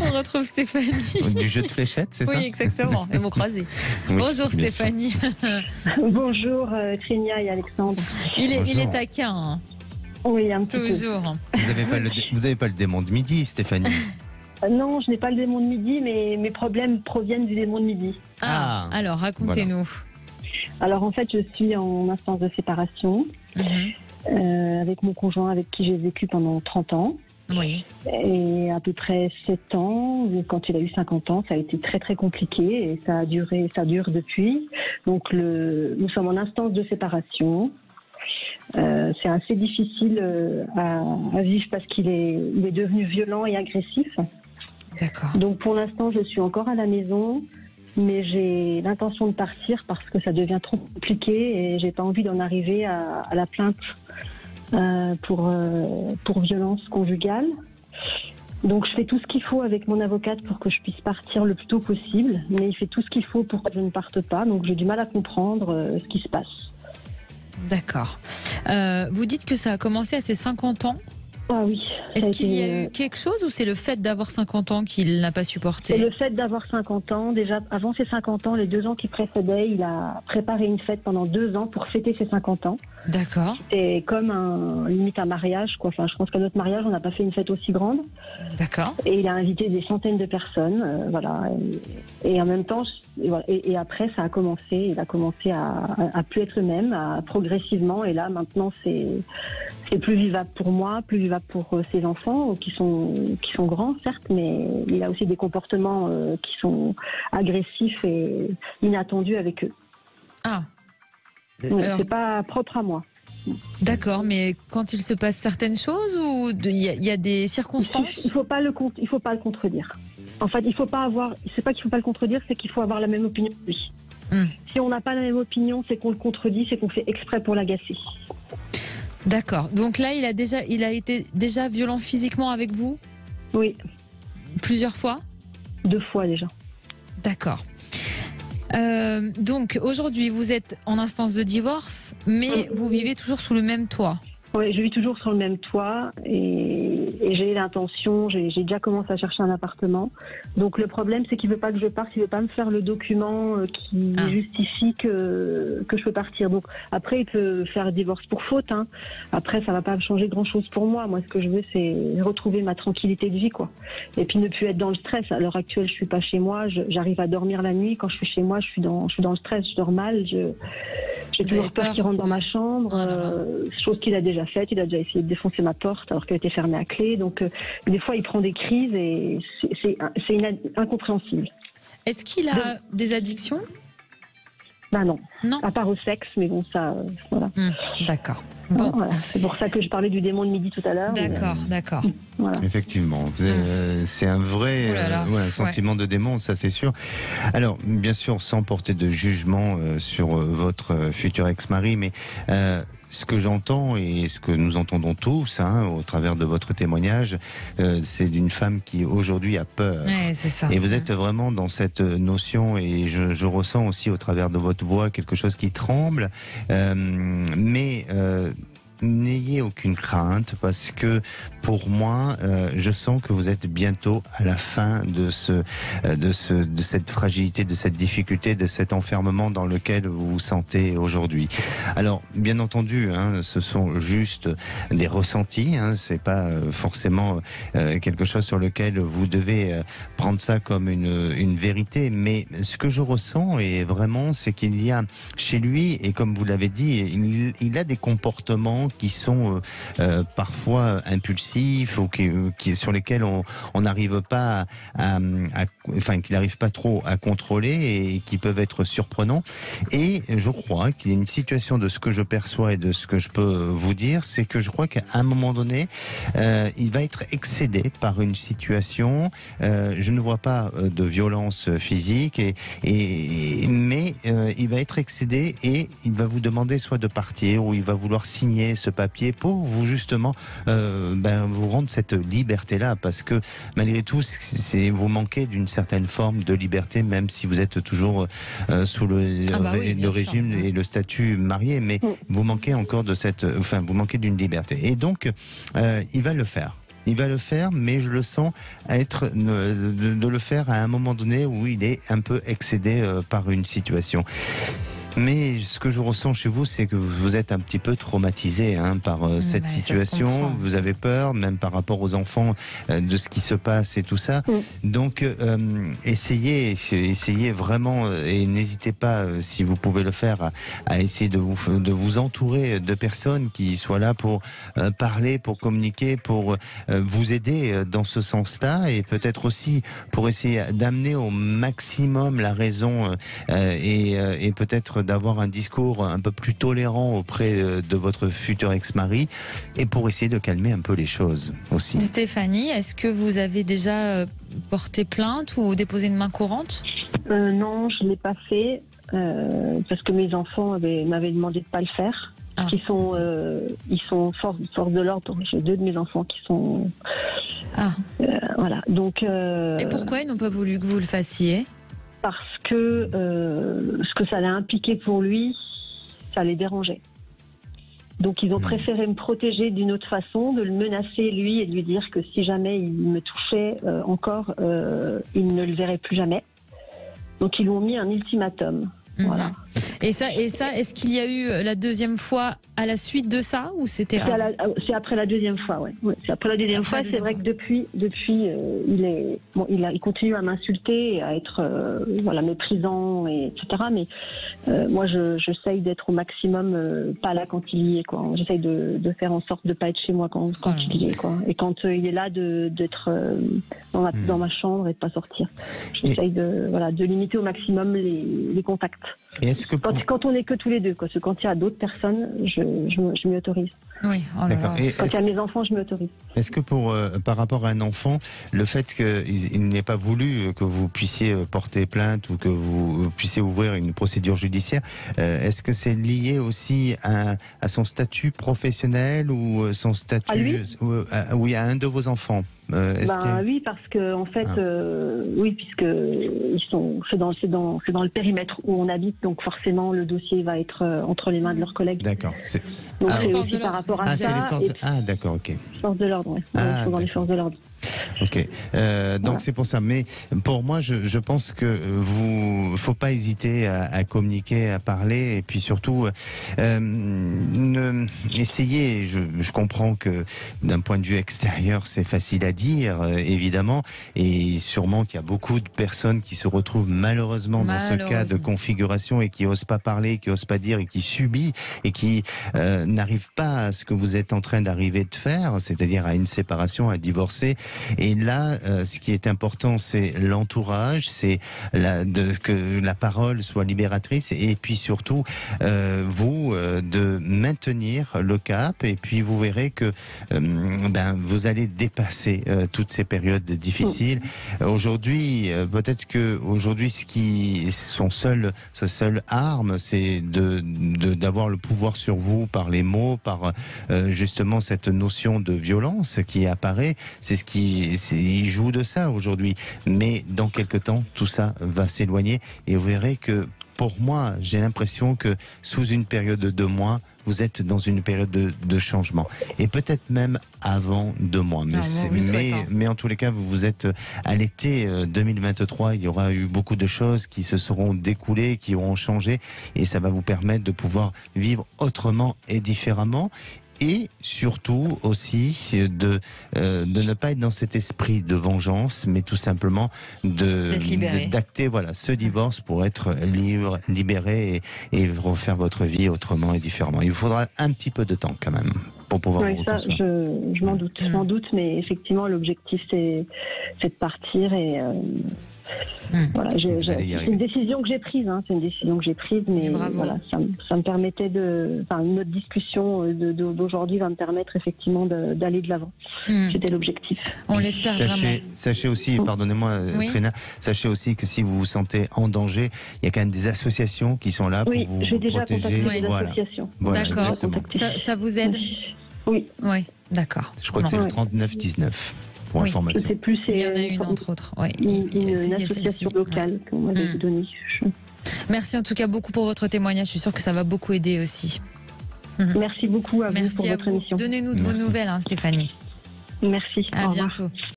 On retrouve Stéphanie. Du jeu de fléchettes, c'est ça? Oui, exactement, les mots croisés. Oui, Bonjour bien Stéphanie. Bonjour Trénia et Alexandre. Il est Bonjour. taquin, hein, Oui, un petit toujours. Vous avez pas le démon de midi, Stéphanie? peu. Non, je n'ai pas le démon de midi, mais mes problèmes proviennent du démon de midi. Ah. Alors racontez-nous. Alors en fait, je suis en instance de séparation avec mon conjoint avec qui j'ai vécu pendant 30 ans. Oui. Et à peu près 7 ans, quand il a eu 50 ans, ça a été très très compliqué et ça dure depuis. Donc nous sommes en instance de séparation. C'est assez difficile à vivre parce qu'il est devenu violent et agressif. D'accord. Donc pour l'instant, je suis encore à la maison, mais j'ai l'intention de partir parce que ça devient trop compliqué et j'ai pas envie d'en arriver à la plainte pour violence conjugale. Donc je fais tout ce qu'il faut avec mon avocate pour que je puisse partir le plus tôt possible, mais il fait tout ce qu'il faut pour que je ne parte pas, donc j'ai du mal à comprendre ce qui se passe. D'accord. Vous dites que ça a commencé à ses 50 ans. Ah oui. Est-ce qu'il y a eu quelque chose ou c'est le fait d'avoir 50 ans qu'il n'a pas supporté? C'est le fait d'avoir 50 ans. Déjà, avant ses 50 ans, les 2 ans qui précédaient, il a préparé une fête pendant 2 ans pour fêter ses 50 ans. D'accord. C'était comme limite un mariage, quoi. Enfin, je pense qu'à notre mariage, on n'a pas fait une fête aussi grande. D'accord. Et il a invité des centaines de personnes, voilà. Et en même temps, et après, ça a commencé. Il a commencé à plus être le même, progressivement. Et là, maintenant, c'est plus vivable pour moi, plus vivable pour ses enfants, qui sont grands, certes, mais il a aussi des comportements qui sont agressifs et inattendus avec eux. Ah. Donc, Alors, c'est pas propre à moi. d'accord, mais quand il se passe certaines choses ou il y a des circonstances? Il faut pas le contredire. En fait, il faut pas avoir. C'est pas qu'il faut pas le contredire, c'est qu'il faut avoir la même opinion que lui. Si on n'a pas la même opinion, c'est qu'on le contredit, c'est qu'on fait exprès pour l'agacer. D'accord. Donc là, il a été déjà violent physiquement avec vous? Oui, Plusieurs fois? 2 fois déjà. D'accord. Donc aujourd'hui, vous êtes en instance de divorce, mais vous vivez toujours sous le même toit. Oui, je vis toujours sur le même toit et j'ai l'intention, j'ai déjà commencé à chercher un appartement. Donc le problème, c'est qu'il veut pas que je parte, il veut pas me faire le document qui justifie que je peux partir. Donc après, il peut faire divorce pour faute, hein. Après, ça va pas changer grand-chose pour moi. Moi, ce que je veux, c'est retrouver ma tranquillité de vie, quoi. Et puis ne plus être dans le stress. À l'heure actuelle, je suis pas chez moi, j'arrive à dormir la nuit. Quand je suis chez moi, je suis dans le stress, je dors mal, j'ai toujours peur qu'il rentre dans ma chambre, chose qu'il a déjà faite. Il a déjà essayé de défoncer ma porte alors qu'elle était fermée à clé. Donc des fois, il prend des crises et c'est incompréhensible. Est-ce qu'il a des addictions? Ben non. Non. À part au sexe, mais bon, ça, voilà. D'accord. Bon. Voilà. C'est pour ça que je parlais du démon de midi tout à l'heure. D'accord, d'accord. Voilà. Effectivement, c'est un vrai un sentiment de démon, ça c'est sûr. Alors, bien sûr, sans porter de jugement sur votre futur ex-mari, mais ce que j'entends et ce que nous entendons tous, au travers de votre témoignage, c'est d'une femme qui aujourd'hui a peur. Ouais, c'est ça. Et vous êtes vraiment dans cette notion, et je ressens aussi au travers de votre voix quelque chose qui tremble, mais n'ayez aucune crainte, parce que pour moi, je sens que vous êtes bientôt à la fin de cette fragilité, de cette difficulté, de cet enfermement dans lequel vous vous sentez aujourd'hui. Alors, bien entendu, ce sont juste des ressentis, c'est pas forcément quelque chose sur lequel vous devez prendre ça comme une vérité, mais ce que je ressens, et vraiment, c'est qu'il y a chez lui, et comme vous l'avez dit, il a des comportements qui sont parfois impulsifs ou sur lesquels on n'arrive pas qu'il n'arrive pas trop à contrôler et qui peuvent être surprenants. Et je crois qu'il y a une situation, de ce que je perçois et de ce que je peux vous dire, c'est que je crois qu'à un moment donné, il va être excédé par une situation. Je ne vois pas de violence physique, mais il va être excédé et il va vous demander soit de partir, ou il va vouloir signer ce papier pour vous justement vous rendre cette liberté-là, parce que malgré tout, vous manquez d'une certaine forme de liberté, même si vous êtes toujours sous le régime et le statut marié, mais vous manquez encore vous manquez d'une liberté. Et donc, il va le faire. Il va le faire, mais je le sens de le faire à un moment donné où il est un peu excédé par une situation. Mais ce que je ressens chez vous, c'est que vous êtes un petit peu traumatisé par cette situation. Vous avez peur, même par rapport aux enfants, de ce qui se passe et tout ça. Donc, essayez vraiment, et n'hésitez pas, si vous pouvez le faire, à essayer de vous entourer de personnes qui soient là pour parler, pour communiquer, pour vous aider dans ce sens-là, et peut-être aussi pour essayer d'amener au maximum la raison et peut-être d'avoir un discours un peu plus tolérant auprès de votre futur ex-mari, et pour essayer de calmer un peu les choses aussi. Stéphanie, est-ce que vous avez déjà porté plainte ou déposé une main courante ? Non, je ne l'ai pas fait parce que mes enfants m'avaient demandé de ne pas le faire. Ils sont force de l'ordre. J'ai 2 de mes enfants qui sont... voilà. Donc, et pourquoi ils n'ont pas voulu que vous le fassiez ? Parce que ce que ça allait impliquer pour lui, ça les dérangeait. Donc ils ont préféré me protéger d'une autre façon, de le menacer lui et de lui dire que si jamais il me touchait encore, il ne le verrait plus jamais. Donc ils lui ont mis un ultimatum. Voilà. Et ça, est-ce qu'il y a eu la deuxième fois à la suite de ça, ou c'était C'est après la deuxième fois, ouais. C'est après la deuxième fois. C'est vrai que depuis, il continue à m'insulter, et à être méprisant, etc. Mais moi, j'essaye d'être au maximum pas là quand il y est, quoi. J'essaye de faire en sorte de pas être chez moi quand il y est, quoi. Et quand il est là, d'être dans ma chambre et de pas sortir. J'essaye de limiter au maximum les contacts. Et est-ce que quand on n'est que tous les deux, quoi. Parce que quand il y a d'autres personnes, je m'y autorise. Oui, d'accord. Quand il y a mes enfants, je m'y autorise. Est-ce que par rapport à un enfant, le fait qu'il n'ait pas voulu que vous puissiez porter plainte ou que vous puissiez ouvrir une procédure judiciaire, est-ce que c'est lié aussi à son statut professionnel ou son statut... À lui ? Oui, à un de vos enfants. Oui, parce que en fait, oui, puisque c'est dans le périmètre où on habite, donc forcément le dossier va être entre les mains de leurs collègues. D'accord. Donc c'est aussi par rapport à ça. D'accord, ok. Forces de l'ordre, oui. Ils sont dans les forces de l'ordre. Ok, donc c'est pour ça. Mais pour moi, je pense que faut pas hésiter à communiquer, à parler, et puis surtout essayer. Je comprends que d'un point de vue extérieur, c'est facile à dire, évidemment, et sûrement qu'il y a beaucoup de personnes qui se retrouvent malheureusement dans ce cas de configuration et qui osent pas parler, qui osent pas dire, et qui subit et qui n'arrivent pas à ce que vous êtes en train d'arriver de faire, c'est-à-dire à une séparation, à divorcer. Et là, ce qui est important, c'est l'entourage, c'est que la parole soit libératrice, et puis surtout, de maintenir le cap, et puis vous verrez que vous allez dépasser toutes ces périodes difficiles. Aujourd'hui, peut-être que aujourd'hui, sa seule arme, c'est d'avoir le pouvoir sur vous par les mots, par justement cette notion de violence qui apparaît. Il joue de ça aujourd'hui, mais dans quelques temps, tout ça va s'éloigner, et vous verrez que, pour moi, j'ai l'impression que sous une période de 2 mois, vous êtes dans une période de changement, et peut-être même avant 2 mois. Mais en tous les cas, vous êtes à l'été 2023, il y aura eu beaucoup de choses qui se seront découlées, qui auront changé, et ça va vous permettre de pouvoir vivre autrement et différemment. Et surtout aussi de ne pas être dans cet esprit de vengeance, mais tout simplement d'acter ce divorce pour être libre, libéré, et refaire votre vie autrement et différemment. Il vous faudra un petit peu de temps quand même pour pouvoir vous reconstruire. Je m'en doute, mais effectivement l'objectif c'est de partir, et voilà, c'est une décision que j'ai prise, mais voilà, ça me permettait notre discussion d'aujourd'hui va me permettre effectivement d'aller de l'avant. C'était l'objectif. On l'espère vraiment. Sachez aussi, pardonnez-moi, Trina, sachez aussi que si vous vous sentez en danger, il y a quand même des associations qui sont là pour vous protéger. J'ai déjà contacté des associations. D'accord. Ça vous aide ? Oui. Oui, d'accord. Je crois que c'est le 3919. Pour information. Je sais plus, il y en a une entre autres. Une association locale qu'on m'avait donnée. Merci en tout cas beaucoup pour votre témoignage. Je suis sûre que ça va beaucoup aider aussi. Merci beaucoup à vous pour votre émission. Donnez-nous de vos nouvelles, Stéphanie. Merci. À Au revoir. bientôt.